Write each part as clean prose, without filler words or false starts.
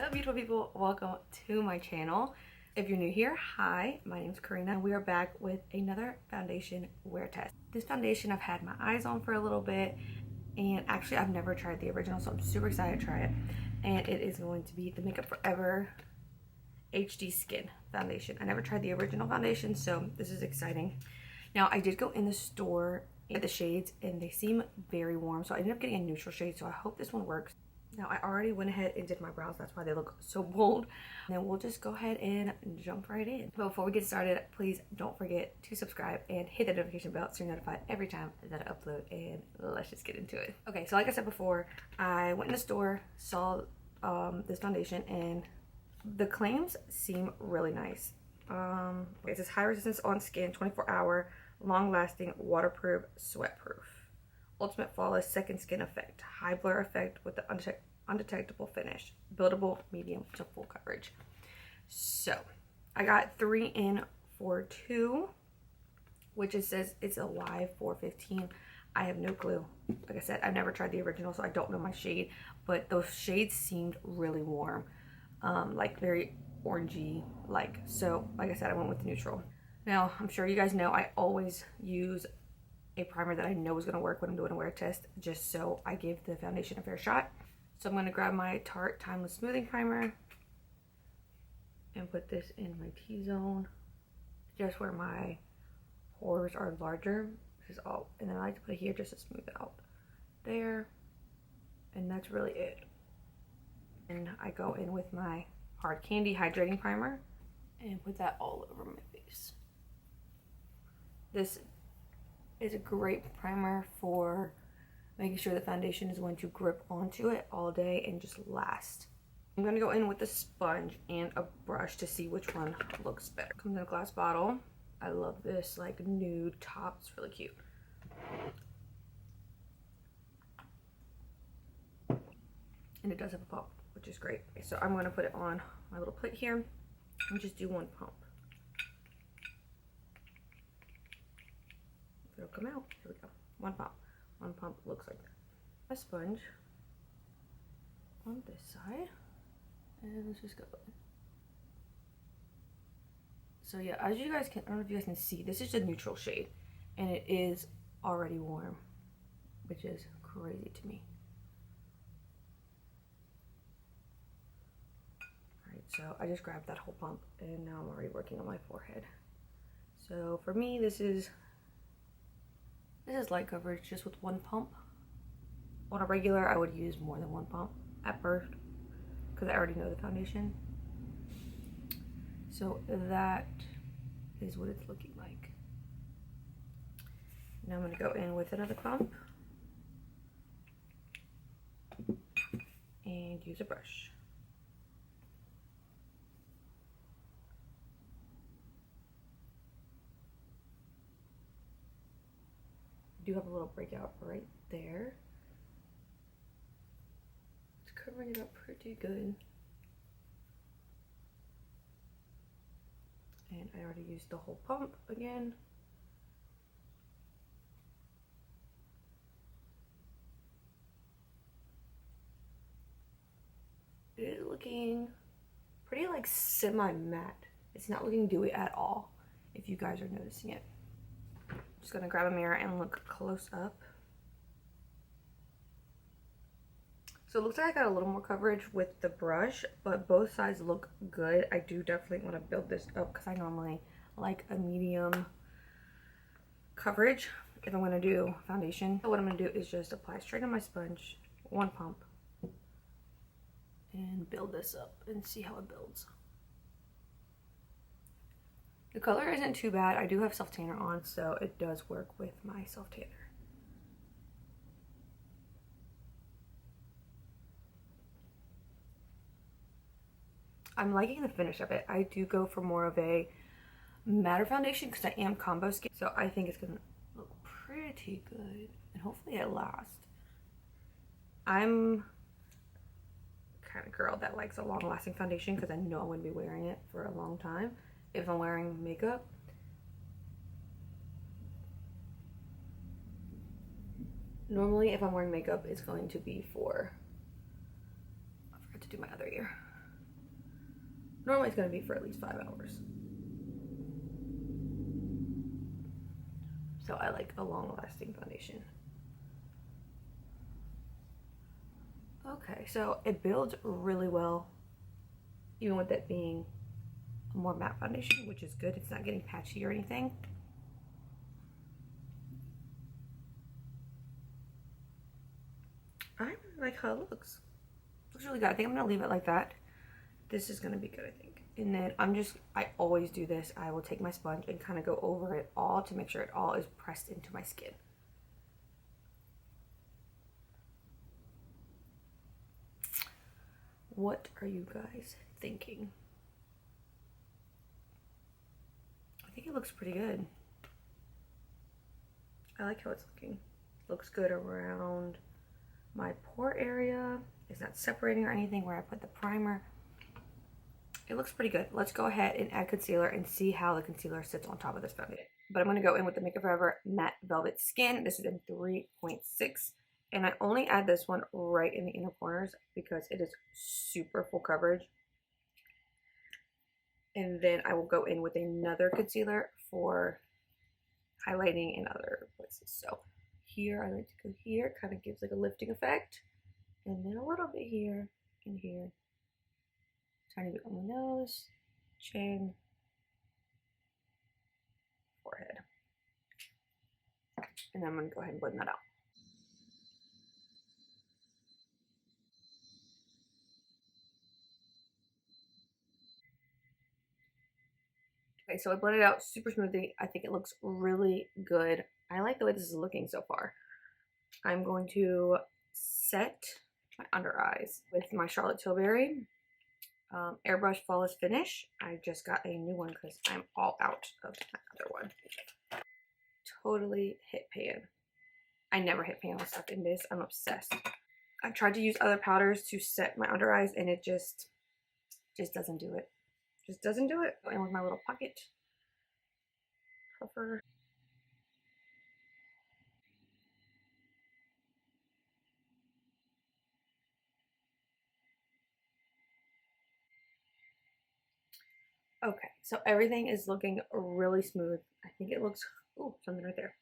Hello beautiful people, welcome to my channel. If you're new here, hi, my name is Karina and we are back with another foundation wear test. This foundation I've had my eyes on for a little bit, and actually I've never tried the original, so I'm super excited to try it. And it is going to be the Makeup Forever HD Skin foundation. I never tried the original foundation, so this is exciting. Now I did go in the store at the shades and they seem very warm, so I ended up getting a neutral shade, so I hope this one works. Now I already went ahead and did my brows, that's why they look so bold. And then we'll just go ahead and jump right in. But before we get started, please don't forget to subscribe and hit the notification bell so you're notified every time that I upload, and let's just get into it. Okay, so like I said before, I went in the store, saw this foundation, and the claims seem really nice. It says high resistance on skin, 24-hour, long-lasting, waterproof, sweat-proof. Ultimate flawless second skin effect. High blur effect with the undetectable finish. Buildable medium to full coverage. So I got 3 in for 2, which it says it's a live 415. I have no clue. Like I said, I've never tried the original, so I don't know my shade, but those shades seemed really warm, like very orangey like. So like I said, I went with the neutral. Now I'm sure you guys know I always use a primer that I know is going to work when I'm doing a wear test, just so I give the foundation a fair shot. So I'm going to grab my Tarte Timeless Smoothing Primer and put this in my T-zone, just where my pores are larger. This is all, and then I like to put it here just to smooth it out there, and that's really it. And I go in with my Hard Candy Hydrating Primer and put that all over my face. This is a great primer for making sure the foundation is going to grip onto it all day and just last. I'm going to go in with a sponge and a brush to see which one looks better. Comes in a glass bottle. I love this like nude top. It's really cute. And it does have a pump, which is great. Okay, so I'm going to put it on my little plate here and just do one pump. It'll come out. Here we go. One pump. One pump looks like that. A sponge on this side, and let's just go. So yeah, as you guys can, I don't know if you guys can see, this is the neutral shade, and it is already warm, which is crazy to me. Alright, so I just grabbed that whole pump, and now I'm already working on my forehead. So for me, this is light coverage just with one pump. On a regular, I would use more than one pump at first because I already know the foundation. So that is what it's looking like. Now I'm going to go in with another pump and use a brush. Do have a little breakout right there. It's covering it up pretty good. And I already used the whole pump again. It is looking pretty like semi-matte. It's not looking dewy at all, if you guys are noticing it. Just gonna grab a mirror and look close up. So it looks like I got a little more coverage with the brush, but both sides look good. I do definitely want to build this up because I normally like a medium coverage if I'm gonna do foundation. So what I'm gonna do is just apply straight on my sponge, one pump, and build this up and see how it builds. The color isn't too bad. I do have self-tanner on, so it does work with my self-tanner. I'm liking the finish of it. I do go for more of a matte foundation because I am combo skin, so I think it's going to look pretty good, and hopefully it lasts. I'm the kind of girl that likes a long-lasting foundation because I know I'm going to be wearing it for a long time. If I'm wearing makeup, normally if I'm wearing makeup, it's going to be for, I forgot to do my other ear. Normally it's going to be for at least 5 hours. So I like a long-lasting foundation. Okay, so it builds really well, even with it being a more matte foundation, which is good. It's not getting patchy or anything. I really like how it looks. Looks really good. I think I'm gonna leave it like that. This is gonna be good, I think. And then I always do this. I will take my sponge and kind of go over it all to make sure it all is pressed into my skin. What are you guys thinking? I think it looks pretty good. I like how it's looking. It looks good around my pore area. It's not separating or anything where I put the primer. It looks pretty good. Let's go ahead and add concealer and see how the concealer sits on top of this foundation. But I'm going to go in with the Makeup Forever Matte Velvet Skin. This is in 3.6. And I only add this one right in the inner corners because it is super full coverage. And then I will go in with another concealer for highlighting in other places. So here, I like to go here. Kind of gives like a lifting effect. And then a little bit here and here. Tiny bit on the nose, chin, forehead. And then I'm going to go ahead and blend that out. Okay, so I blended it out super smoothly. I think it looks really good. I like the way this is looking so far. I'm going to set my under eyes with my Charlotte Tilbury Airbrush Flawless Finish. I just got a new one because I'm all out of my other one. Totally hit pan. I never hit pan with stuff in this. I'm obsessed. I tried to use other powders to set my under eyes and it just doesn't do it. Just doesn't do it. Go in with my little pocket puffer. Okay, so everything is looking really smooth. I think it looks, oh, something right there.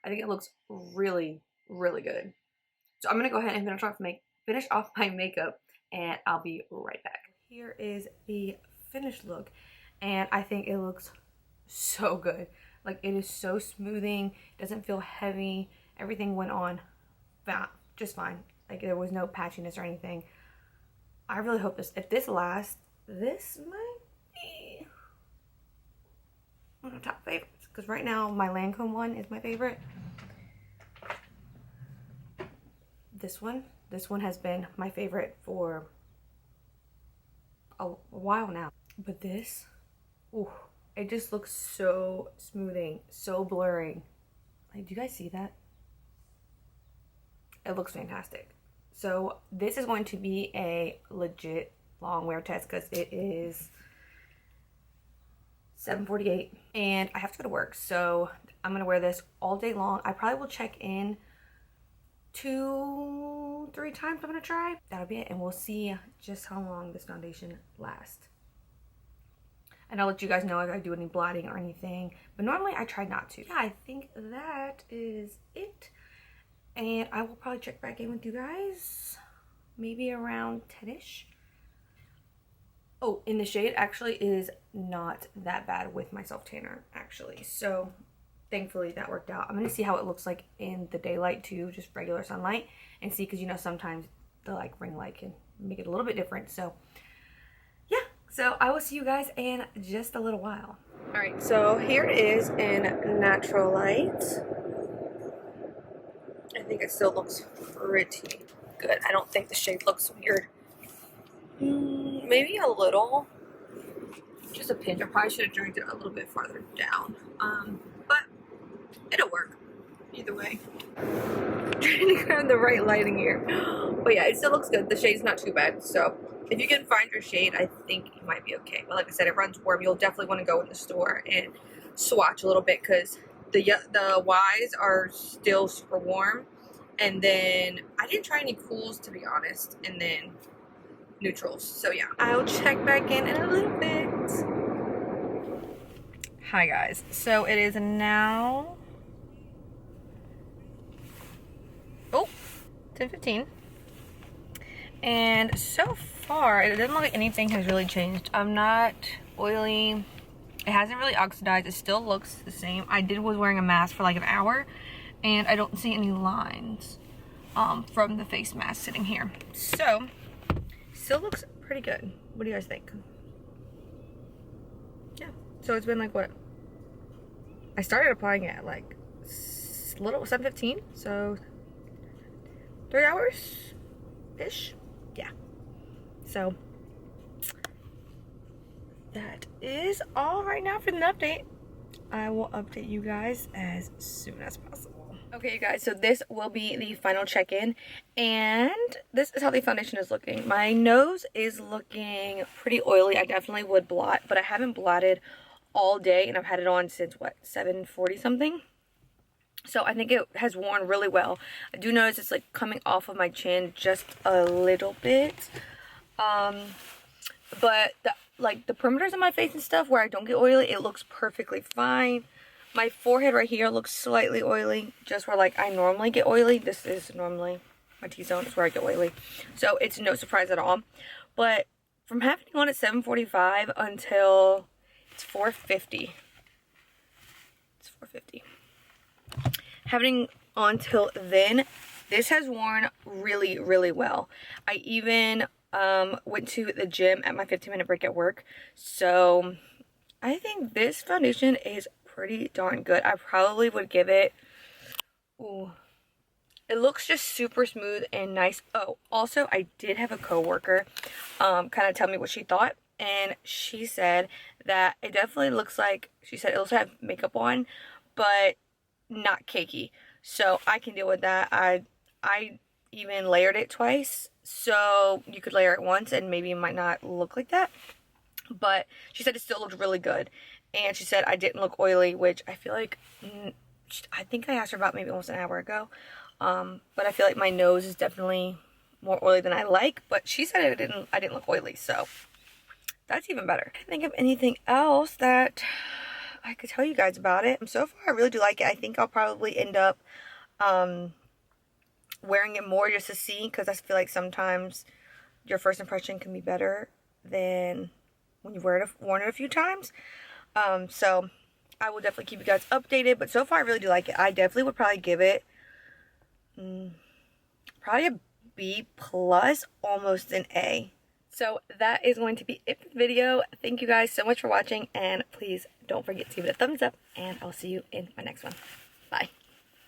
I think it looks really, really good. So I'm gonna go ahead and finish off my makeup and I'll be right back. Here is the finished look and I think it looks so good. Like it is so smoothing, doesn't feel heavy. Everything went on just fine. Like there was no patchiness or anything. I really hope if this lasts, this might be one of the top favorites. Because right now my Lancome one is my favorite. This one has been my favorite for a while now. But this, ooh, it just looks so smoothing, so blurring. Like, do you guys see that? It looks fantastic. So this is going to be a legit long wear test because it is 7:48 and I have to go to work. So I'm gonna wear this all day long. I probably will check in 2-3 times. I'm gonna try. That'll be it, and we'll see just how long this foundation lasts. And I'll let you guys know if I do any blotting or anything, but normally I try not to. Yeah, I think that is it. And I will probably check back in with you guys maybe around 10ish. Oh, and the shade actually is not that bad with my self tanner actually. So thankfully that worked out. I'm gonna see how it looks like in the daylight too, just regular sunlight, and see, because you know sometimes the like ring light can make it a little bit different. So yeah, so I will see you guys in just a little while. All right, so here it is in natural light. I think it still looks pretty good. I don't think the shade looks weird. Maybe a little, just a pinch. I probably should have dragged it a little bit farther down, but it'll work either way. Trying to grab the right lighting here, but yeah, it still looks good. The shade's not too bad, so if you can find your shade, I think you might be okay. But like I said, it runs warm. You'll definitely want to go in the store and swatch a little bit because the Y's are still super warm. And then I didn't try any cools, to be honest, and then neutrals. So yeah, I'll check back in a little bit. Hi guys, so it is now 10:15, and so far it doesn't look like anything has really changed. I'm not oily. It hasn't really oxidized. It still looks the same. I was wearing a mask for like an hour, and I don't see any lines from the face mask sitting here. So still looks pretty good. What do you guys think? Yeah. So it's been like what? I started applying it at like 7:15, so 3 hours ish. Yeah. So that is all right now for the update. I will update you guys as soon as possible. Okay, you guys, so this will be the final check-in, and this is how the foundation is looking. My nose is looking pretty oily. I definitely would blot, but I haven't blotted all day, and I've had it on since what, 7:40 something. So I think it has worn really well. I do notice it's like coming off of my chin just a little bit. But the perimeters of my face and stuff where I don't get oily, it looks perfectly fine. My forehead right here looks slightly oily, just where like I normally get oily. This is normally my T-zone, is where I get oily. So it's no surprise at all. But from having it on at 7:45 until it's 4:50. It's 4:50. Having on till then, this has worn really, really well. I even went to the gym at my 15-minute break at work. So I think this foundation is pretty darn good. I probably would give it, ooh, it looks just super smooth and nice. Oh, also I did have a coworker kind of tell me what she thought, and she said that it definitely looks like, she said it also have makeup on, but not cakey. So I can deal with that. I even layered it twice, so you could layer it once and maybe it might not look like that. But she said it still looked really good, and she said I didn't look oily, which I feel like, I think I asked her about maybe almost an hour ago. But I feel like my nose is definitely more oily than I like, but she said I didn't look oily, so that's even better. I can't think of anything else that I could tell you guys about it. So far I really do like it. I think I'll probably end up wearing it more just to see, because I feel like sometimes your first impression can be better than when you've worn it a few times. So I will definitely keep you guys updated, but so far I really do like it. I definitely would probably give it probably a B+, almost an A. So that is going to be it for the video. Thank you guys so much for watching, and please don't forget to give it a thumbs up, and I'll see you in my next one. Bye.